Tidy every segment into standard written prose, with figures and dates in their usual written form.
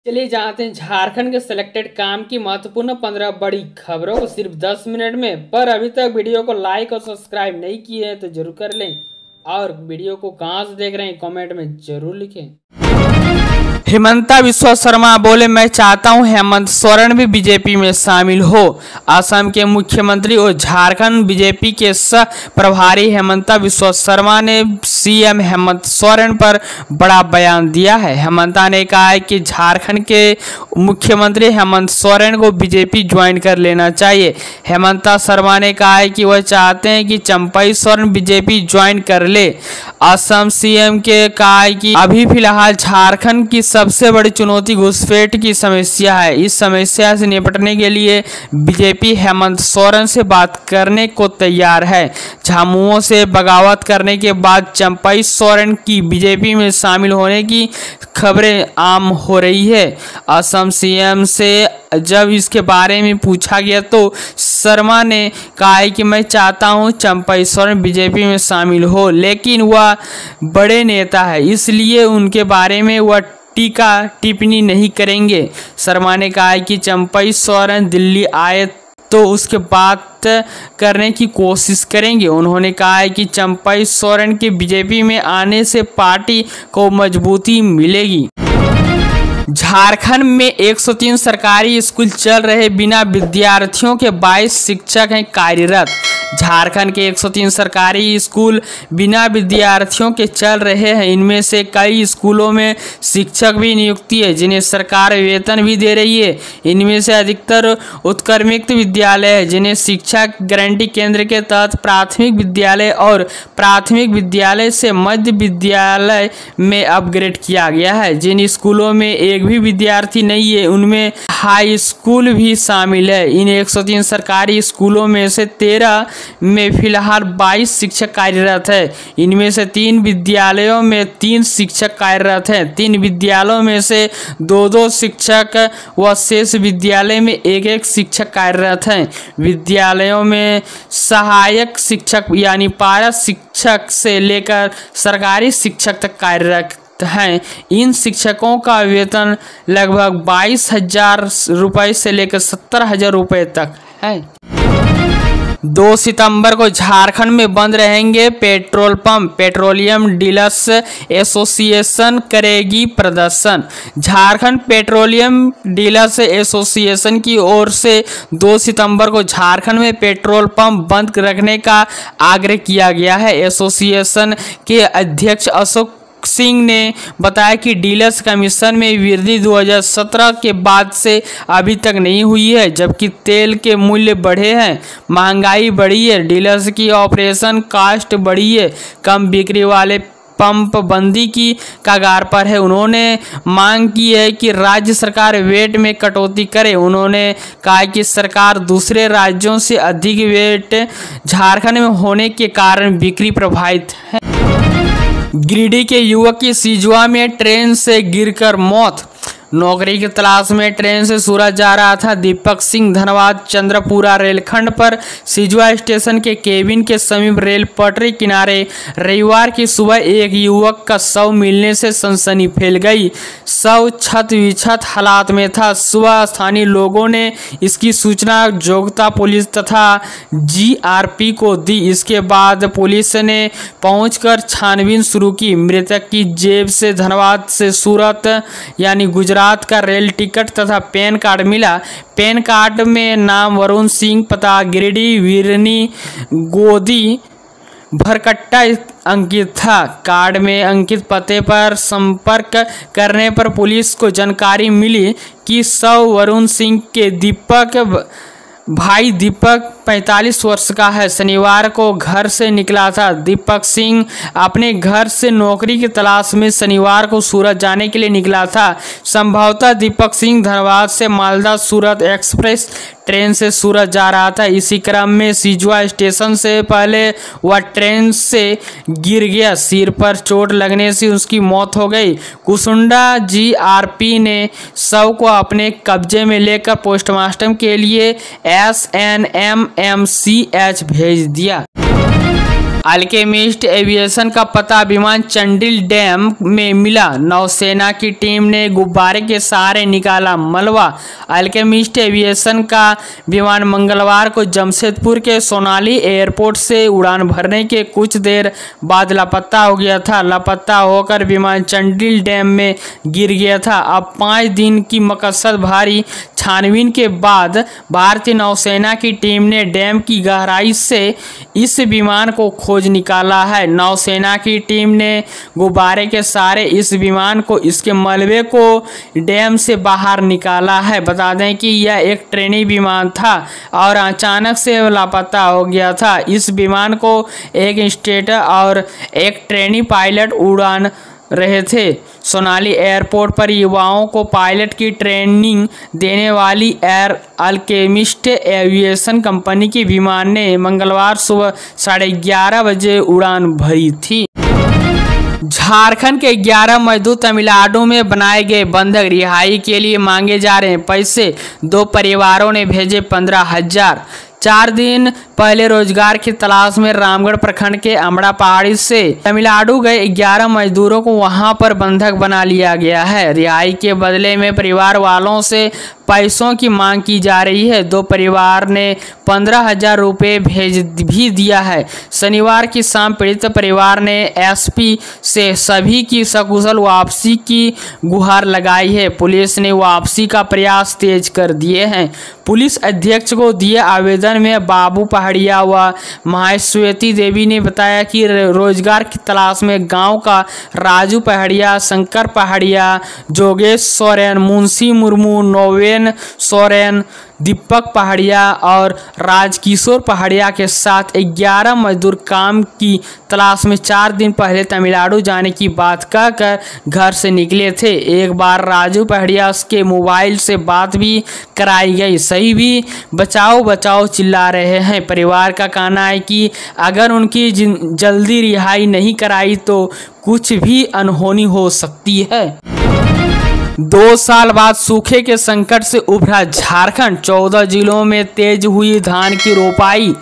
चलिए जानते हैं झारखंड के सिलेक्टेड काम की महत्वपूर्ण 15 बड़ी खबरों को सिर्फ 10 मिनट में। पर अभी तक वीडियो को लाइक और सब्सक्राइब नहीं किए हैं तो जरूर कर लें, और वीडियो को कहां से देख रहे हैं कमेंट में जरूर लिखें। हिमंता बिस्वा शर्मा बोले, मैं चाहता हूं हेमंत सोरेन भी बीजेपी में शामिल हो। असम के मुख्यमंत्री और झारखंड बीजेपी के सह प्रभारी हेमंता बिस्वा शर्मा ने सीएम हेमंत सोरेन पर बड़ा बयान दिया है। हेमंता ने कहा है कि झारखंड के मुख्यमंत्री हेमंत सोरेन को बीजेपी ज्वाइन कर लेना चाहिए। हेमंता शर्मा ने कहा है कि वह चाहते हैं कि चंपई सोरेन बीजेपी ज्वाइन कर ले। असम सीएम के कहा है कि अभी फिलहाल झारखंड की सबसे बड़ी चुनौती घुसपैठ की समस्या है। इस समस्या से निपटने के लिए बीजेपी हेमंत सोरेन से बात करने को तैयार है। झामुमो से बगावत करने के बाद चंपई सोरेन की बीजेपी में शामिल होने की खबरें आम हो रही है। असम सीएम से जब इसके बारे में पूछा गया तो शर्मा ने कहा है कि मैं चाहता हूं चंपई सोरेन बीजेपी में शामिल हो, लेकिन वह बड़े नेता है इसलिए उनके बारे में वह टीका टिप्पणी नहीं करेंगे। शर्मा ने कहा है कि चंपई सोरेन दिल्ली आए तो उसके बात करने की कोशिश करेंगे। उन्होंने कहा है कि चंपई सोरेन के बीजेपी में आने से पार्टी को मजबूती मिलेगी। झारखंड में 103 सरकारी स्कूल चल रहे, बिना विद्यार्थियों के 22 शिक्षक हैं कार्यरत। झारखंड के 103 सरकारी स्कूल बिना विद्यार्थियों के चल रहे हैं। इनमें से कई स्कूलों में शिक्षक भी नियुक्ति है जिन्हें सरकार वेतन भी दे रही है। इनमें से अधिकतर उत्क्रमित विद्यालय है जिन्हें शिक्षा गारंटी केंद्र के तहत प्राथमिक विद्यालय और प्राथमिक विद्यालय से मध्य विद्यालय में अपग्रेड किया गया है। जिन स्कूलों में एक भी विद्यार्थी नहीं है उनमें हाई स्कूल भी शामिल है। इन 103 सरकारी स्कूलों में से 13 में फिलहाल 22 शिक्षक कार्यरत है। इनमें से 3 विद्यालयों में 3 शिक्षक कार्यरत हैं। 3 विद्यालयों में से 2-2 शिक्षक व शेष विद्यालय में 1-1 शिक्षक कार्यरत हैं। विद्यालयों में सहायक शिक्षक यानी पारा शिक्षक से लेकर सरकारी शिक्षक तक कार्यरत हैं। इन शिक्षकों का वेतन लगभग 22,000 रुपये से लेकर 70,000 रुपये तक है। 2 सितंबर को झारखंड में बंद रहेंगे petrol pump, petroleum dealers association करेगी प्रदर्शन। झारखंड पेट्रोलियम डीलर्स एसोसिएशन की ओर से 2 सितंबर को झारखंड में पेट्रोल पंप बंद रखने का आग्रह किया गया है। एसोसिएशन के अध्यक्ष अशोक सिंह ने बताया कि डीलर्स कमीशन में वृद्धि 2017 के बाद से अभी तक नहीं हुई है, जबकि तेल के मूल्य बढ़े हैं, महंगाई बढ़ी है, डीलर्स की ऑपरेशन कास्ट बढ़ी है, कम बिक्री वाले पंप बंदी की कगार पर है। उन्होंने मांग की है कि राज्य सरकार वेट में कटौती करे। उन्होंने कहा कि सरकार दूसरे राज्यों से अधिक वेट झारखंड में होने के कारण बिक्री प्रभावित है। गिरिडीह के युवक की सिजुआ में ट्रेन से गिरकर मौत। नौकरी की तलाश में ट्रेन से सूरत जा रहा था दीपक सिंह धनबाद चंद्रपुरा रेलखंड पर सिजुआ स्टेशन के केबिन के समीप रेल पटरी किनारे रविवार की सुबह एक युवक का शव मिलने से सनसनी फैल गई। शव छत विक्षत हालात में था। सुबह स्थानीय लोगों ने इसकी सूचना जोगता पुलिस तथा जीआरपी को दी। इसके बाद पुलिस ने पहुंचकर छानबीन शुरू की। मृतक की जेब से धनबाद से सूरत यानी गुजरात का रेल टिकट तथा पैन कार्ड मिला। पैन कार्ड में नाम वरुण सिंह, पता गिरिडीह वीरनी गोदी भरकट्टा अंकित था। कार्ड में अंकित पते पर संपर्क करने पर पुलिस को जानकारी मिली कि शव वरुण सिंह के भाई दीपक 45 वर्ष का है। शनिवार को घर से निकला था। दीपक सिंह अपने घर से नौकरी की तलाश में शनिवार को सूरत जाने के लिए निकला था। संभवतः दीपक सिंह धनबाद से मालदा सूरत एक्सप्रेस ट्रेन से सूरत जा रहा था। इसी क्रम में सिजुआ स्टेशन से पहले वह ट्रेन से गिर गया। सिर पर चोट लगने से उसकी मौत हो गई। कुसुंडा जीआरपी ने शव को अपने कब्जे में लेकर पोस्टमार्टम के लिए SNMMCH भेज दिया। अल्केमिस्ट एविएशन का पता विमान चंडील डैम में मिला, नौसेना की टीम ने गुब्बारे के सहारे निकाला मलबा। अल्केमिस्ट एविएशन का विमान मंगलवार को जमशेदपुर के सोनाली एयरपोर्ट से उड़ान भरने के कुछ देर बाद लापता हो गया था। लापता होकर विमान चंडील डैम में गिर गया था। अब 5 दिन की मकसद भारी छानबीन के बाद भारतीय नौसेना की टीम ने डैम की गहराई से इस विमान को खोज निकाला है। नौसेना की टीम ने गुब्बारे के सहारे इस विमान को इसके मलबे को डैम से बाहर निकाला है। बता दें कि यह एक ट्रेनी विमान था और अचानक से लापता हो गया था। इस विमान को एक इंस्ट्रक्टर और एक ट्रेनी पायलट उड़ान रहे थे। सोनाली एयरपोर्ट पर युवाओं को पायलट की ट्रेनिंग देने वाली एयर अल्केमिस्ट एविएशन कंपनी के विमान ने मंगलवार सुबह 11:30 बजे उड़ान भरी थी। झारखंड के 11 मजदूर तमिलनाडु में बनाए गए बंधक रिहाई के लिए मांगे जा रहे हैं पैसे। 2 परिवारों ने भेजे 15,000। 4 दिन पहले रोजगार की तलाश में रामगढ़ प्रखंड के अमड़ा पहाड़ी से तमिलनाडु गए 11 मजदूरों को वहां पर बंधक बना लिया गया है। रिहाई के बदले में परिवार वालों से पैसों की मांग की जा रही है। 2 परिवार ने 15,000 रुपये भेज भी दिया है। शनिवार की शाम पीड़ित परिवार ने एसपी से सभी की सकुशल वापसी की गुहार लगाई है। पुलिस ने वापसी का प्रयास तेज कर दिए हैं। पुलिस अध्यक्ष को दिए आवेदन में बाबू पहाड़िया व माहेश्वती देवी ने बताया कि रोजगार की तलाश में गांव का राजू पहाड़िया, शंकर पहाड़िया, जोगेश सोरेन, मुंशी मुर्मू, नोवेन सोरेन, दीपक पहाड़िया और राजकिशोर पहाड़िया के साथ 11 मजदूर काम की तलाश में 4 दिन पहले तमिलनाडु जाने की बात कहकर घर से निकले थे। एक बार राजू पहाड़िया के मोबाइल से बात भी कराई गई। सही भी बचाओ बचाओ चिल्ला रहे हैं। परिवार का कहना है कि अगर उनकी जल्दी रिहाई नहीं कराई तो कुछ भी अनहोनी हो सकती है। 2 साल बाद सूखे के संकट से उभरा झारखंड। 14 जिलों में तेज हुई धान की रोपाई।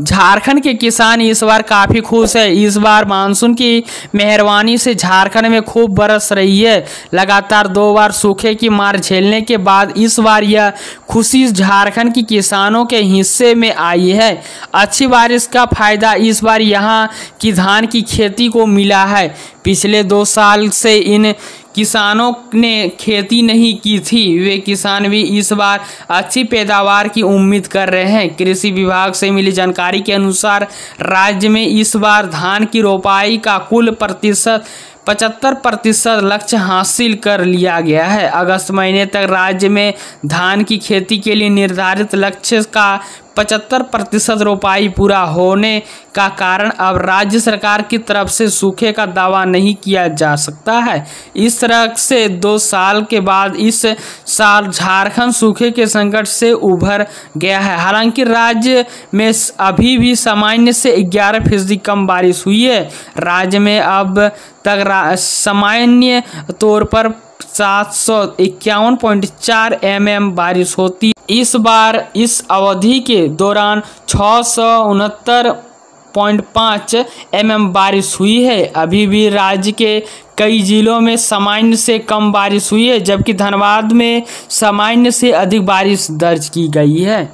झारखंड के किसान इस बार काफ़ी खुश है। इस बार मानसून की मेहरबानी से झारखंड में खूब बरस रही है। लगातार 2 बार सूखे की मार झेलने के बाद इस बार यह खुशी झारखंड के किसानों के हिस्से में आई है। अच्छी बारिश का फायदा इस बार यहां की धान की खेती को मिला है। पिछले 2 साल से इन किसानों ने खेती नहीं की थी। वे किसान भी इस बार अच्छी पैदावार की उम्मीद कर रहे हैं। कृषि विभाग से मिली जानकारी के अनुसार राज्य में इस बार धान की रोपाई का कुल प्रतिशत 75% लक्ष्य हासिल कर लिया गया है। अगस्त महीने तक राज्य में धान की खेती के लिए निर्धारित लक्ष्य का 75% रोपाई पूरा होने का कारण अब राज्य सरकार की तरफ से सूखे का दावा नहीं किया जा सकता है। इस तरह से 2 साल के बाद इस साल झारखंड सूखे के संकट से उभर गया है। हालांकि राज्य में अभी भी सामान्य से 11% कम बारिश हुई है। राज्य में अब तक सामान्य तौर पर 751.4 mm बारिश होती। इस बार इस अवधि के दौरान 669.5 mm बारिश हुई है। अभी भी राज्य के कई जिलों में सामान्य से कम बारिश हुई है, जबकि धनबाद में सामान्य से अधिक बारिश दर्ज की गई है।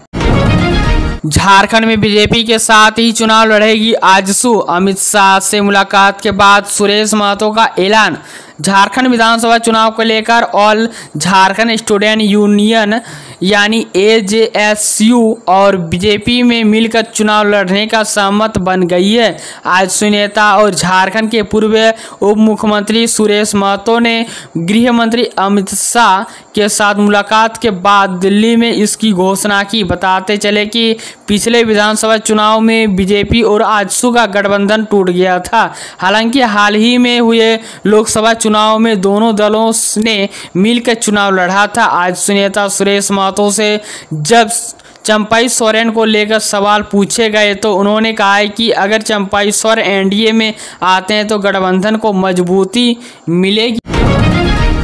झारखंड में बीजेपी के साथ ही चुनाव लड़ेगी आजसू। अमित शाह से मुलाकात के बाद सुरेश महतो का ऐलान। झारखंड विधानसभा चुनाव को लेकर ऑल झारखंड स्टूडेंट यूनियन यानी AJSU और बीजेपी में मिलकर चुनाव लड़ने का सहमत बन गई है। आजसू नेता और झारखंड के पूर्व उप मुख्यमंत्री सुरेश महतो ने गृह मंत्री अमित शाह के साथ मुलाकात के बाद दिल्ली में इसकी घोषणा की। बताते चले कि पिछले विधानसभा चुनाव में बीजेपी और आजसू का गठबंधन टूट गया था। हालांकि हाल ही में हुए लोकसभा चुनाव में दोनों दलों ने मिलकर चुनाव लड़ा था। आजसू नेता सुरेश महतो से जब चंपाई सोरेन को लेकर सवाल पूछे गए तो उन्होंने कहा है कि अगर चंपाई सोरेन NDA में आते हैं तो गठबंधन को मजबूती मिलेगी।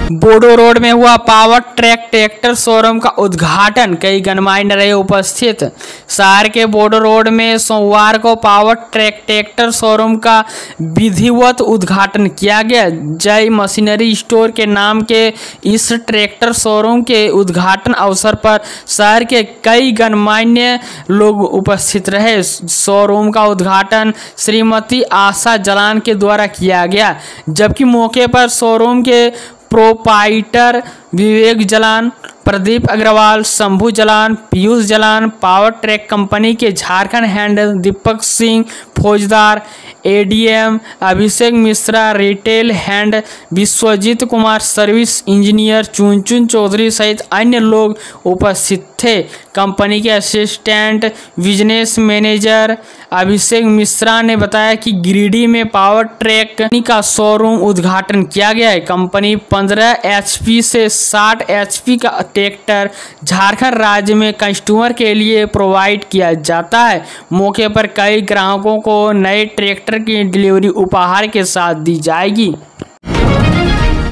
बोडो रोड में हुआ पावर ट्रैक ट्रैक्टर शोरूम का उद्घाटन, कई गणमान्य रहे उपस्थित। शहर के बोडो रोड में सोमवार को पावर ट्रैक ट्रैक्टर शोरूम का विधिवत उद्घाटन किया गया। जय मशीनरी स्टोर के नाम के इस ट्रैक्टर शोरूम के उद्घाटन अवसर पर शहर के कई गणमान्य लोग उपस्थित रहे। शोरूम का उद्घाटन श्रीमती आशा जलान के द्वारा किया गया, जबकि मौके पर शोरूम के proprietor Vivek Jalan, Pradeep Agarwal, Shambhu Jalan, Piyush Jalan, Power Track company के Jharkhand handle Deepak Singh Faujdar, ADM Abhishek Mishra, retail head Vishwajeet Kumar, service engineer Chunchun Chaudhary सहित अन्य लोग उपस्थित थे। कंपनी के assistant business manager Abhishek Mishra ने बताया कि गिरिडीह में पावर ट्रैक का शोरूम उद्घाटन किया गया है। कंपनी 15 एचपी से 60 एचपी का ट्रैक्टर झारखंड राज्य में कस्टमर के लिए प्रोवाइड किया जाता है। मौके पर कई ग्राहकों को नए ट्रैक्टर की डिलीवरी उपहार के साथ दी जाएगी।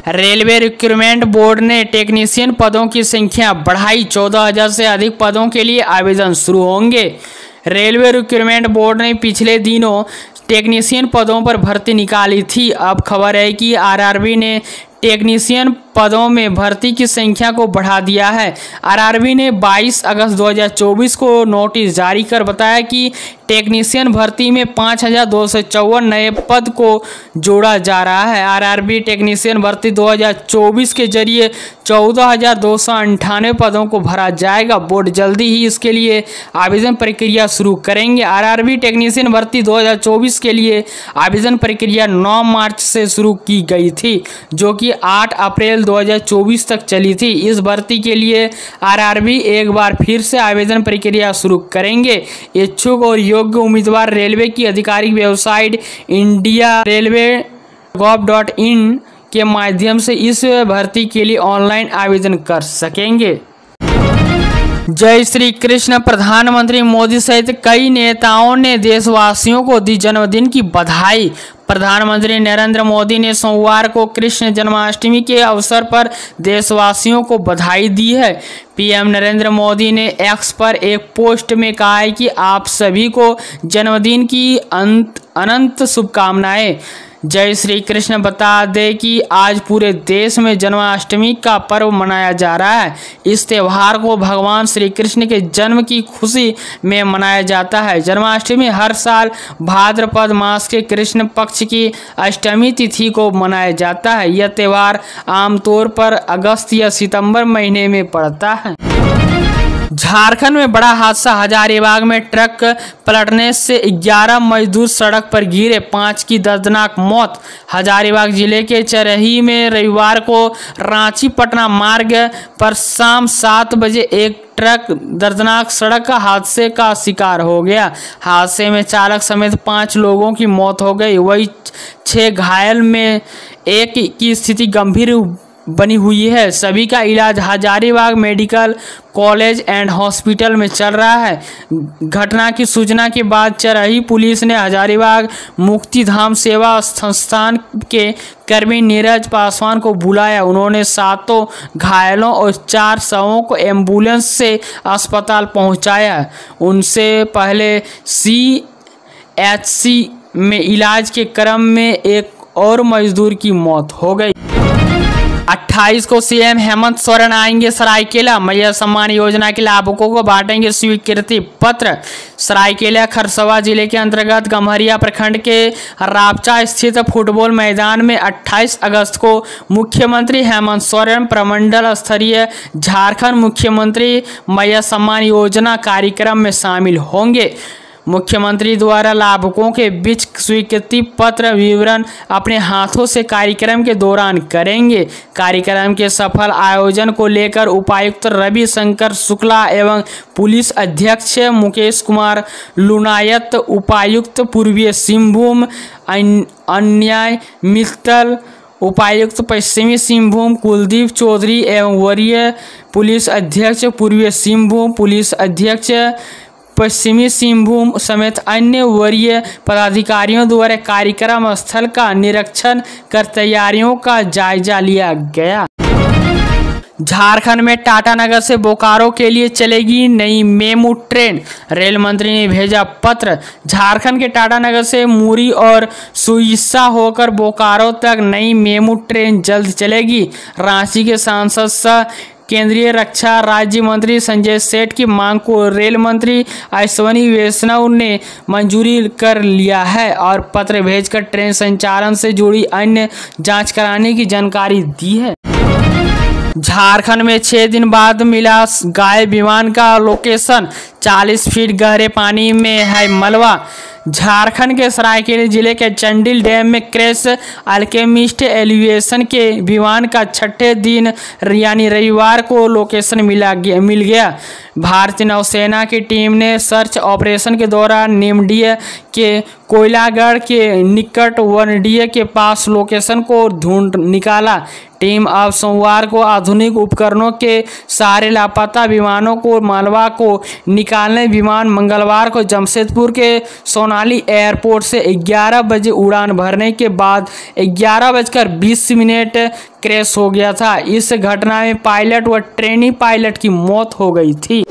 रेलवे रिक्रूटमेंट बोर्ड ने टेक्नीशियन पदों की संख्या बढ़ाई, 14,000 से अधिक पदों के लिए आवेदन शुरू होंगे। रेलवे रिक्रूटमेंट बोर्ड ने पिछले दिनों टेक्नीशियन पदों पर भर्ती निकाली थी। अब खबर है कि आरआरबी ने टेक्नीशियन पदों में भर्ती की संख्या को बढ़ा दिया है। आरआरबी ने 22 अगस्त 2024 को नोटिस जारी कर बताया कि टेक्नीशियन भर्ती में 5,254 नए पद को जोड़ा जा रहा है। आरआरबी टेक्नीशियन भर्ती 2024 के जरिए 14,298 पदों को भरा जाएगा। बोर्ड जल्दी ही इसके लिए आवेदन प्रक्रिया शुरू करेंगे। आरआरबी टेक्नीशियन भर्ती 2024 के लिए आवेदन प्रक्रिया 9 मार्च से शुरू की गई थी, जो कि 8 अप्रैल 2024 तक चली थी। इस भर्ती के लिए आरआरबी एक बार फिर से आवेदन प्रक्रिया शुरू करेंगे। इच्छुक और योग्य उम्मीदवार रेलवे की आधिकारिक वेबसाइट indiarailway.gov.in के माध्यम से इस भर्ती के लिए ऑनलाइन आवेदन कर सकेंगे। जय श्री कृष्ण। प्रधानमंत्री मोदी सहित कई नेताओं ने देशवासियों को दी जन्मदिन की बधाई। प्रधानमंत्री नरेंद्र मोदी ने सोमवार को कृष्ण जन्माष्टमी के अवसर पर देशवासियों को बधाई दी है। पीएम नरेंद्र मोदी ने एक्स पर एक पोस्ट में कहा है कि आप सभी को जन्मदिन की अनंत शुभकामनाएं। जय श्री कृष्ण। बता दें कि आज पूरे देश में जन्माष्टमी का पर्व मनाया जा रहा है। इस त्यौहार को भगवान श्री कृष्ण के जन्म की खुशी में मनाया जाता है। जन्माष्टमी हर साल भाद्रपद मास के कृष्ण पक्ष की अष्टमी तिथि को मनाया जाता है। यह त्यौहार आमतौर पर अगस्त या सितंबर महीने में पड़ता है। झारखंड में बड़ा हादसा। हजारीबाग में ट्रक पलटने से 11 मजदूर सड़क पर गिरे, 5 की दर्दनाक मौत। हजारीबाग जिले के चरही में रविवार को रांची पटना मार्ग पर शाम 7 बजे एक ट्रक दर्दनाक सड़क हादसे का शिकार हो गया। हादसे में चालक समेत 5 लोगों की मौत हो गई, वही 6 घायल में एक की स्थिति गंभीर बनी हुई है। सभी का इलाज Hazaribagh medical college and hospital में चल रहा है। घटना की सूचना के बाद चरही पुलिस ने हजारीबाग मुक्तिधाम सेवा संस्थान के कर्मी नीरज पासवान को बुलाया। उन्होंने 7 घायलों और 4 शवों को एम्बुलेंस से अस्पताल पहुंचाया। उनसे पहले CHC में इलाज के क्रम में एक और मजदूर की मौत हो गई। 28 को सीएम हेमंत सोरेन आएंगे सरायकेला। मैया सम्मान योजना के लाभुकों को बांटेंगे स्वीकृति पत्र। सरायकेला खरसवा जिले के अंतर्गत गम्हरिया प्रखंड के रापचा स्थित फुटबॉल मैदान में 28 अगस्त को मुख्यमंत्री हेमंत सोरेन प्रमंडल स्तरीय झारखंड मुख्यमंत्री मैया सम्मान योजना कार्यक्रम में शामिल होंगे। मुख्यमंत्री द्वारा लाभुकों के बीच स्वीकृति पत्र वितरण अपने हाथों से कार्यक्रम के दौरान करेंगे। कार्यक्रम के सफल आयोजन को लेकर उपायुक्त रवि शंकर शुक्ला एवं पुलिस अध्यक्ष मुकेश कुमार लुनायत, उपायुक्त पूर्वी सिंहभूम अन्याय मित्तल, उपायुक्त पश्चिमी सिंहभूम कुलदीप चौधरी एवं वरीय पुलिस अध्यक्ष पूर्वी सिंहभूम, पुलिस अध्यक्ष पश्चिमी सिंहभूम समेत अन्य वरीय पदाधिकारियों द्वारा कार्यक्रम स्थल का निरीक्षण कर तैयारियों का जायजा लिया गया। झारखंड में टाटानगर से बोकारो के लिए चलेगी नई मेमू ट्रेन, रेल मंत्री ने भेजा पत्र। झारखंड के टाटानगर से मुरी और सुइसा होकर बोकारो तक नई मेमू ट्रेन जल्द चलेगी। रांची के सांसद सह केंद्रीय रक्षा राज्य मंत्री संजय सेठ की मांग को रेल मंत्री अश्विनी वैष्णव ने मंजूरी कर लिया है और पत्र भेजकर ट्रेन संचालन से जुड़ी अन्य जांच कराने की जानकारी दी है। झारखंड में 6 दिन बाद मिला गायब विमान का लोकेशन, 40 फीट गहरे पानी में है मलबा। झारखंड के सरायकेला जिले के चंडिल डैम में क्रैश अल्केमिस्ट एविएशन के विमान का 6ठे दिन यानी रविवार को लोकेशन मिल गया। भारतीय नौसेना की टीम ने सर्च ऑपरेशन के दौरान नीमडीह के कोयलागढ़ के निकट वनडीह के पास लोकेशन को ढूंढ निकाला। टीम अब सोमवार को आधुनिक उपकरणों के सहारे लापता विमानों को मलबा को निकालने विमान मंगलवार को जमशेदपुर के सोनाली एयरपोर्ट से 11 बजे उड़ान भरने के बाद 11:20 क्रैश हो गया था। इस घटना में पायलट व ट्रेनी पायलट की मौत हो गई थी।